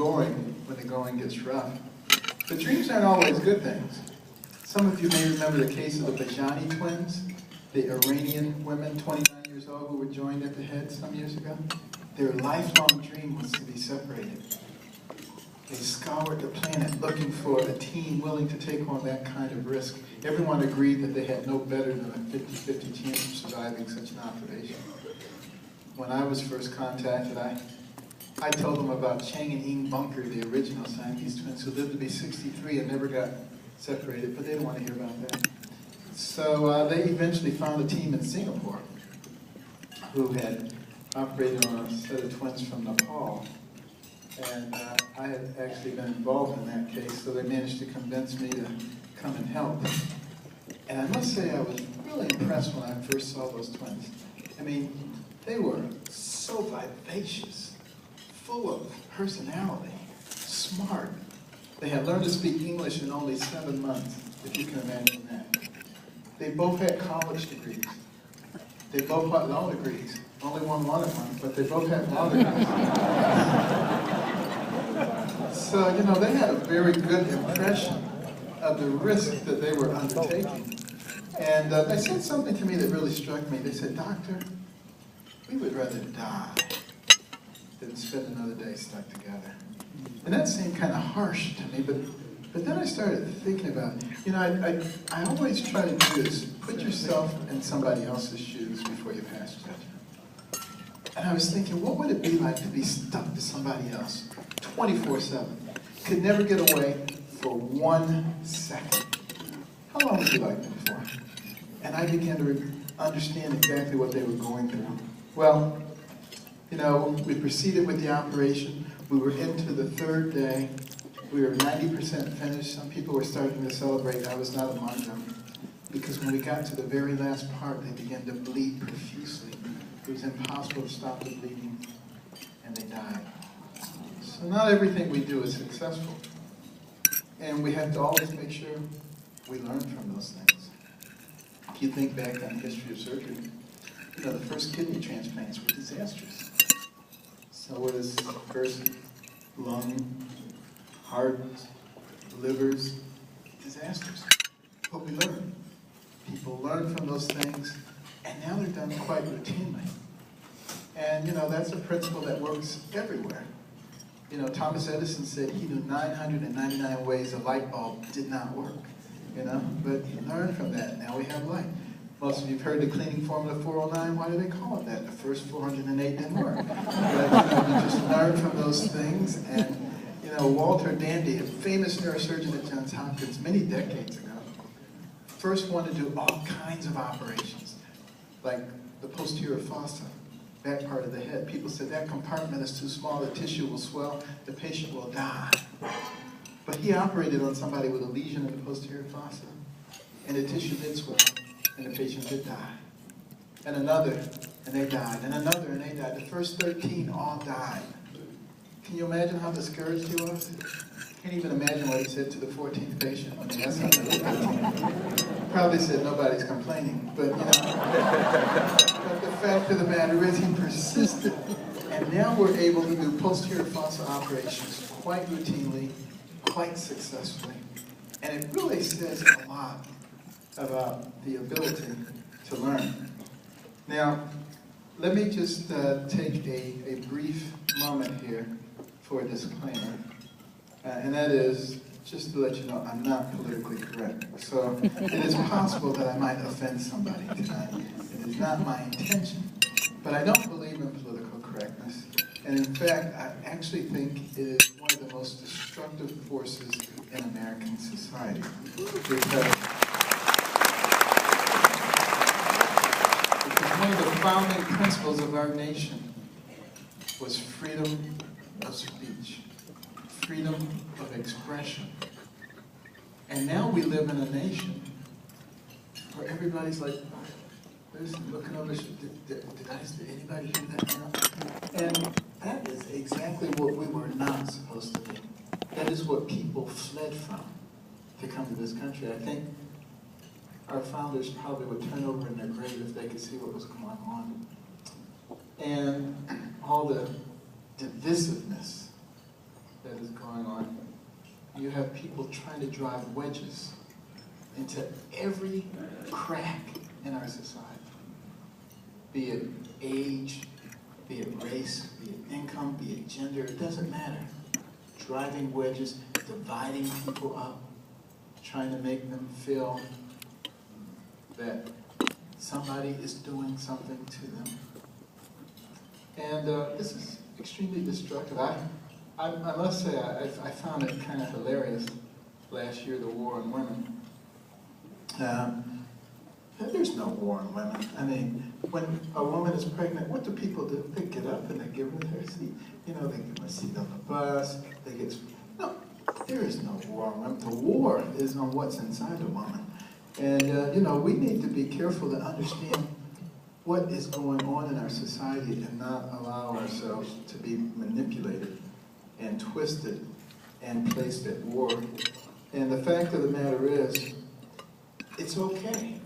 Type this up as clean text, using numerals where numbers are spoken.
going when the going gets rough. But dreams aren't always good things. Some of you may remember the case of the Bajani twins, the Iranian women, 29 years old, who were joined at the head some years ago. Their lifelong dream was to be separated. They scoured the planet looking for a team willing to take on that kind of risk. Everyone agreed that they had no better than a 50-50 chance of surviving such an operation. When I was first contacted, I told them about Chang and Ying Bunker, the original Siamese twins, who lived to be 63 and never got separated, but they didn't want to hear about that. So they eventually found a team in Singapore who had operated on a set of twins from Nepal. And I had actually been involved in that case, so they managed to convince me to come and help. And I must say I was really impressed when I first saw those twins. I mean, they were so vivacious, full of personality, smart. They had learned to speak English in only 7 months, if you can imagine that. They both had college degrees. They both had law degrees. Only one wanted one, but they both had law degrees. So, you know, they had a very good impression of the risk that they were undertaking. And they said something to me that really struck me. They said, "Doctor, we would rather die than spend another day stuck together." And that seemed kind of harsh to me, but then I started thinking about, you know, I always try to do is put yourself in somebody else's shoes before you pass judgment. And I was thinking, what would it be like to be stuck to somebody else 24/7? Could never get away for 1 second. How long would you like them for? And I began to understand exactly what they were going through. Well, you know, we proceeded with the operation. We were into the 3rd day. We were 90% finished. Some people were starting to celebrate. I was not among them. Because when we got to the very last part, they began to bleed profusely. It was impossible to stop the bleeding, and they died. So not everything we do is successful. And we have to always make sure we learn from those things. If you think back on the history of surgery, you know, the first kidney transplants were disastrous. So was first lung, hearts, livers, disasters. But we learn. People learn from those things, and now they're done quite routinely. And, you know, that's a principle that works everywhere. You know, Thomas Edison said he knew 999 ways a light bulb did not work, you know, but he learned from that. Now we have light. Most of you have heard the cleaning formula 409. Why do they call it that? The first 408 didn't work. But, you know, you just learn from those things. And, you know, Walter Dandy, a famous neurosurgeon at Johns Hopkins many decades ago, first one to do all kinds of operations, like the posterior fossa, that part of the head. People said that compartment is too small, the tissue will swell, the patient will die. But he operated on somebody with a lesion in the posterior fossa, and the tissue did swell, and the patient did die. And another, and they died, and another, and they died. The first 13 all died. Can you imagine how discouraged he was? Can't even imagine what he said to the 14th patient. I mean, that's how they probably said nobody's complaining, but you know. But the fact of the matter is he persisted, and now we're able to do posterior fossa operations quite routinely, quite successfully, and it really says a lot about the ability to learn. Now, let me just take a brief moment here for a disclaimer. And that is, just to let you know, I'm not politically correct. So it is possible that I might offend somebody tonight. It is not my intention. But I don't believe in political correctness. And in fact, I actually think it is one of the most destructive forces in American society. Because one of the founding principles of our nation was freedom of speech. Freedom of expression. And now we live in a nation where everybody's like, listen, looking over, did anybody hear that now? And that is exactly what we were not supposed to be. That is what people fled from to come to this country. I think our founders probably would turn over in their grave if they could see what was going on. And all the divisiveness that is going on. You have people trying to drive wedges into every crack in our society. Be it age, be it race, be it income, be it gender, it doesn't matter. Driving wedges, dividing people up, trying to make them feel that somebody is doing something to them. And this is extremely destructive. I must say, I found it kind of hilarious last year, the war on women. There's no war on women. I mean, when a woman is pregnant, what do people do? They get up and they give her their seat. You know, they give her a seat on the bus. They get, no, there is no war on women. The war is on what's inside a woman. And, you know, we need to be careful to understand what is going on in our society and not allow ourselves to be manipulated and twisted and placed at war. And the fact of the matter is, it's okay.